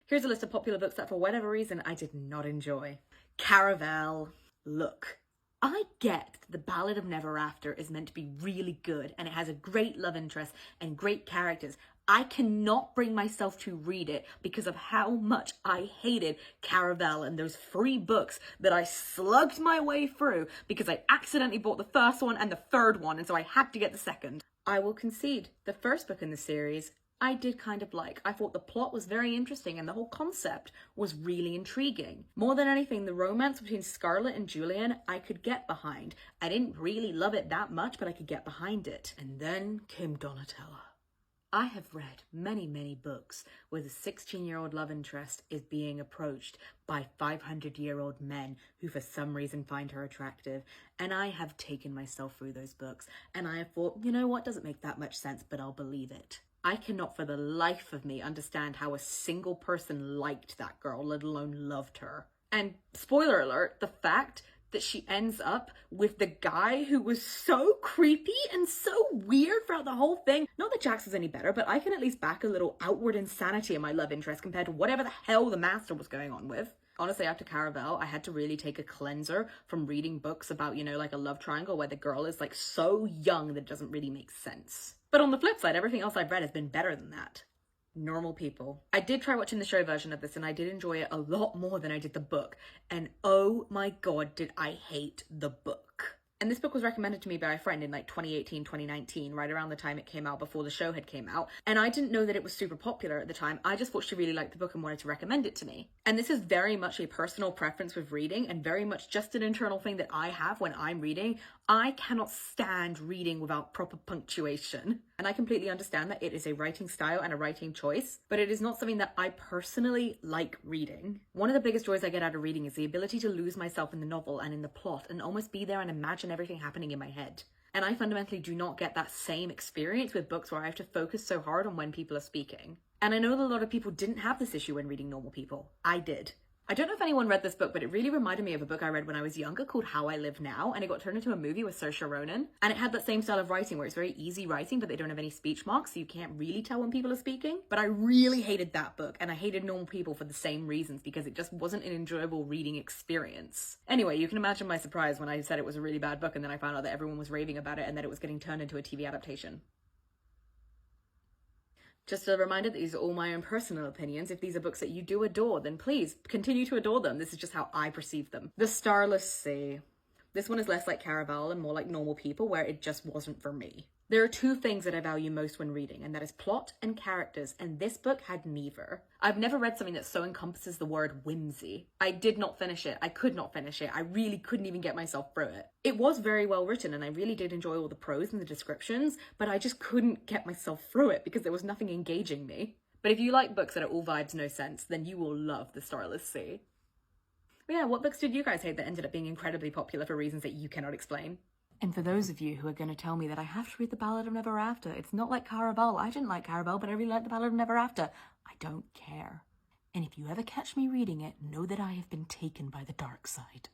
Here's a list of popular books that for whatever reason I did not enjoy. Caraval. Look, I get that The Ballad of Never After is meant to be really good and it has a great love interest and great characters. I cannot bring myself to read it because of how much I hated Caraval and those 3 books that I slugged my way through because I accidentally bought the first one and the third one, and so I had to get the second. I will concede, the first book in the series I did kind of like. I thought the plot was very interesting and the whole concept was really intriguing. More than anything, the romance between Scarlett and Julian I could get behind. I didn't really love it that much, but I could get behind it. And then came Donatella. I have read many, many books where the 16-year-old love interest is being approached by 500-year-old men who for some reason find her attractive. And I have taken myself through those books and I have thought, you know what, doesn't make that much sense, but I'll believe it. I cannot for the life of me understand how a single person liked that girl, let alone loved her. And spoiler alert, the fact that she ends up with the guy who was so creepy and so weird throughout the whole thing. Not that Jax was any better, but I can at least back a little outward insanity in my love interest compared to whatever the hell the master was going on with. Honestly, after Caraval, I had to really take a cleanser from reading books about, you know, like a love triangle where the girl is like so young that it doesn't really make sense. But on the flip side, everything else I've read has been better than that. Normal People. I did try watching the show version of this and I did enjoy it a lot more than I did the book. And oh my god, did I hate the book. And this book was recommended to me by a friend in like 2018, 2019, right around the time it came out, before the show had came out. And I didn't know that it was super popular at the time. I just thought she really liked the book and wanted to recommend it to me. And this is very much a personal preference with reading and very much just an internal thing that I have when I'm reading. I cannot stand reading without proper punctuation. And I completely understand that it is a writing style and a writing choice, but it is not something that I personally like reading. One of the biggest joys I get out of reading is the ability to lose myself in the novel and in the plot and almost be there and imagine everything happening in my head. And I fundamentally do not get that same experience with books where I have to focus so hard on when people are speaking. And I know that a lot of people didn't have this issue when reading Normal People. I did. I don't know if anyone read this book, but it really reminded me of a book I read when I was younger called How I Live Now, and it got turned into a movie with Saoirse Ronan. And it had that same style of writing where it's very easy writing, but they don't have any speech marks, so you can't really tell when people are speaking. But I really hated that book, and I hated Normal People for the same reasons, because it just wasn't an enjoyable reading experience. Anyway, you can imagine my surprise when I said it was a really bad book, and then I found out that everyone was raving about it and that it was getting turned into a TV adaptation. Just a reminder that these are all my own personal opinions. If these are books that you do adore, then please continue to adore them. This is just how I perceive them. The Starless Sea. This one is less like Caraval and more like Normal People, where it just wasn't for me. There are 2 things that I value most when reading, and that is plot and characters, and this book had neither. I've never read something that so encompasses the word whimsy. I did not finish it. I could not finish it. I really couldn't even get myself through it. It was very well written, and I really did enjoy all the prose and the descriptions, but I just couldn't get myself through it because there was nothing engaging me. But if you like books that are all vibes, no sense, then you will love The Starless Sea. But yeah, what books did you guys hate that ended up being incredibly popular for reasons that you cannot explain? And for those of you who are going to tell me that I have to read The Ballad of Never After, it's not like Caraval. I didn't like Caraval, but I really liked The Ballad of Never After. I don't care. And if you ever catch me reading it, know that I have been taken by the dark side.